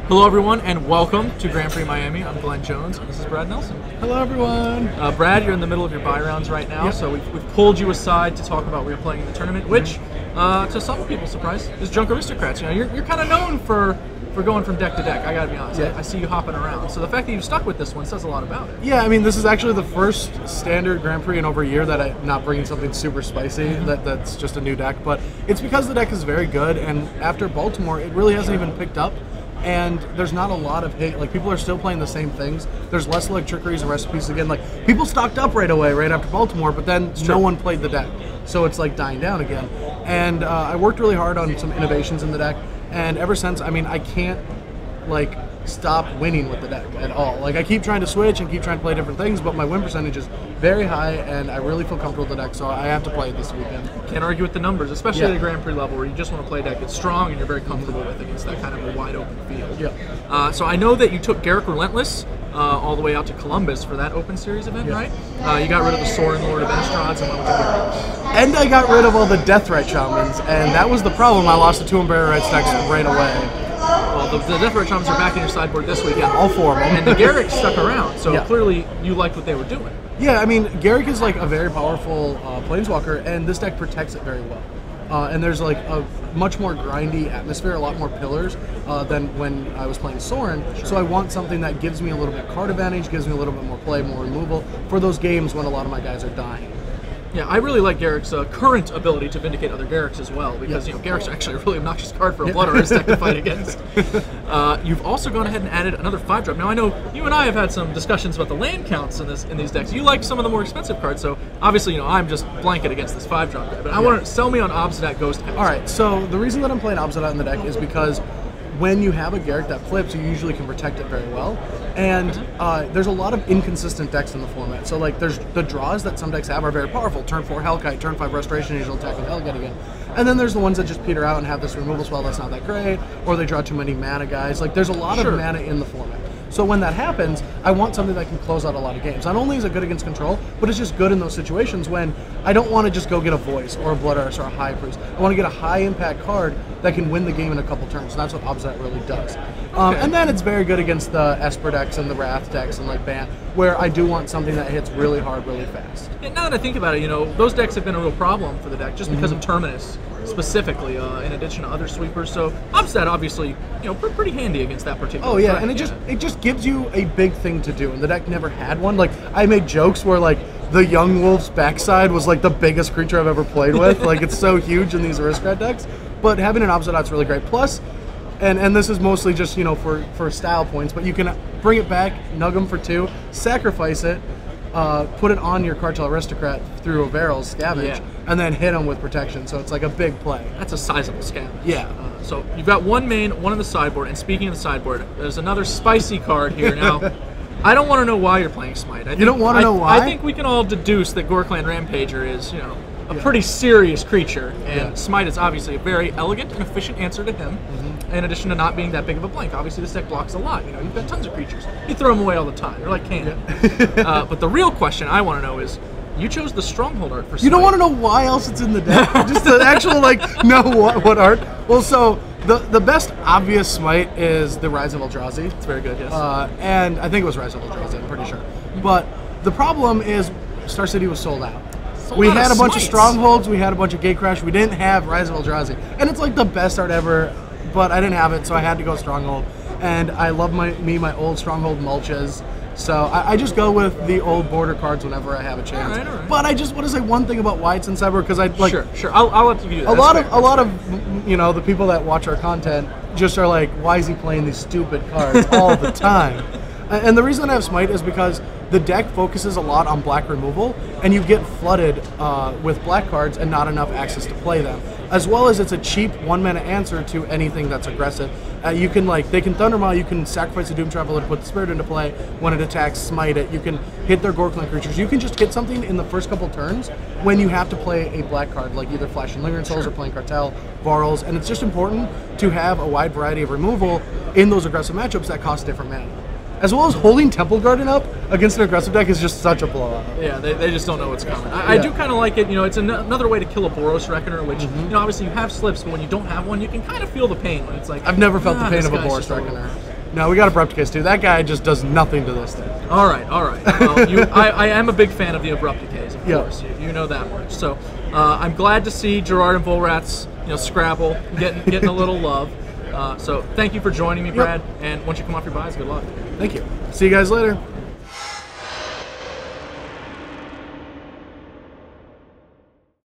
Hello everyone and welcome to Grand Prix Miami. I'm Glenn Jones and this is Brad Nelson. Hello everyone. Brad, you're in the middle of your buy rounds right now, so we've pulled you aside to talk about what you're playing in the tournament, which, to some people's surprise, is Junk Aristocrats. You know, you're kind of known for going from deck to deck. I gotta be honest. I see you hopping around. So the fact that you've stuck with this one says a lot about it. Yeah, I mean, this is actually the first standard Grand Prix in over a year that I'm not bringing something super spicy. That's just a new deck, but it's because the deck is very good. And after Baltimore, it really hasn't even picked up. And there's not a lot of hate. Like, people are still playing the same things. There's less like trickeries and recipes again. Like, people stocked up right away, right after Baltimore, but then no one played the deck. So it's like dying down again. And I worked really hard on some innovations in the deck. And ever since, I mean, I can't like stop winning with the deck at all. Like, I keep trying to switch and keep trying to play different things, but my win percentage is very high, and I really feel comfortable with the deck, so I have to play it this weekend. Can't argue with the numbers, especially at the Grand Prix level where you just want to play a deck that's strong and you're very comfortable with it. It's that kind of a wide open field. Yeah. So I know that you took Garruk Relentless all the way out to Columbus for that Open Series event, right? You got rid of the Sorin Lord of Innistrad and went with the Garruk. And I got rid of all the Deathrite Shamans, and that was the problem. I lost the 2 Umbrella stacks right away. Well, the Deathrite Shamans are back in your sideboard this week. Yeah, all 4 of them. And the Garruk stuck around, so clearly you liked what they were doing. Yeah, I mean, Garruk is like a very powerful planeswalker, and this deck protects it very well. And there's like a much more grindy atmosphere, a lot more pillars than when I was playing Sorin. So I want something that gives me a little bit card advantage, gives me a little bit more play, more removal for those games when a lot of my guys are dying. Yeah, I really like Garruk's current ability to vindicate other Garruks as well, because you know Garruk's actually a really obnoxious card for a Blood Artist deck to fight against. You've also gone ahead and added another 5-drop. Now I know you and I have had some discussions about the land counts in these decks. You like some of the more expensive cards, so obviously you know I'm just blanket against this 5-drop guy. But I want to sell me on Obzedat Ghost House. All right, so the reason that I'm playing Obzedat in the deck is because when you have a Garruk that flips, you usually can protect it very well. And there's a lot of inconsistent decks in the format. So like there's the draws that some decks have are very powerful. Turn 4 Hellkite, turn 5 Restoration, usual attack with Hellkite again. And then there's the ones that just peter out and have this removal spell that's not that great, or they draw too many mana guys. Like there's a lot of mana in the format. So when that happens, I want something that can close out a lot of games. Not only is it good against control, but it's just good in those situations when I don't want to just go get a Voice or a Blood Artist or a High Priest. I want to get a high impact card that can win the game in a couple turns. And that's what Obzedat really does. And then it's very good against the Esper decks and the Wrath decks and like Ban, where I do want something that hits really hard, really fast. Yeah, now that I think about it, you know, those decks have been a real problem for the deck just because of Terminus specifically, in addition to other sweepers. So Obzedat obviously, you know, pretty handy against that particular. Oh yeah, threat. and it just gives you a big thing to do, and the deck never had one. Like I made jokes where like the Young Wolf's backside was like the biggest creature I've ever played with. Like it's so huge in these Aristocrat decks, but having an Obzedat's really great. Plus, and this is mostly just, you know, for style points, but you can bring it back, nug them for 2, sacrifice it, put it on your Cartel Aristocrat through a Varel's Scavenge, and then hit them with protection. So it's like a big play. That's a sizable scavenge. Yeah. So you've got one main, one in the sideboard, and speaking of the sideboard, there's another spicy card here. Now, I don't want to know why you're playing Smite. You don't want to know why? I think we can all deduce that Gorkland Rampager is, you know, a pretty serious creature, and Smite is obviously a very elegant and efficient answer to him, in addition to not being that big of a blank. Obviously, this deck blocks a lot. You know, you've got tons of creatures. You throw them away all the time. You're like Canaan. But the real question I want to know is, you chose the Stronghold art for Smite. You don't want to know why else it's in the deck? Just the actual, like, know what art? Well, so the best obvious Smite is the Rise of Eldrazi. It's very good, yes. And I think it was Rise of Eldrazi, I'm pretty sure. But the problem is Star City was sold out. We had a bunch of Strongholds, we had a bunch of Gatecrash, we didn't have Rise of Eldrazi. And it's like the best art ever, but I didn't have it, so I had to go Stronghold. And I love my old Stronghold Mulches. So I just go with the old border cards whenever I have a chance. All right. But I just want to say one thing about why it's in Cyber, because I like sure. I'll let you do that. A lot of you know, the people that watch our content just are like, why is he playing these stupid cards all the time? And the reason I have Smite is because the deck focuses a lot on black removal, and you get flooded with black cards and not enough access to play them. As well as it's a cheap 1-mana answer to anything that's aggressive. You can they can Thundermaw, you can sacrifice a Doom Traveler to put the Spirit into play. When it attacks, smite it. You can hit their Gorkland creatures. You can just hit something in the first couple turns when you have to play a black card, like either Flash and Lingering Souls or playing Cartel, Varls, and it's just important to have a wide variety of removal in those aggressive matchups that cost different mana. As well as holding Temple Garden up against an aggressive deck is just such a blowout. Yeah, they just don't know what's coming. I do kind of like it. You know, it's another way to kill a Boros Reckoner, which, you know, obviously you have slips, but when you don't have one, you can kind of feel the pain when it's like... I've never felt the pain of a Boros Reckoner. No, we got Abrupt Decay too. That guy just does nothing to this thing. All right, all right. Well, I am a big fan of the Abrupt Decays, of Yeah. course. You know that much. So I'm glad to see Gerard and Volrat's Scrabble getting a little love. So thank you for joining me, Brad. And once you come off your buys, good luck. Thank you. See you guys later.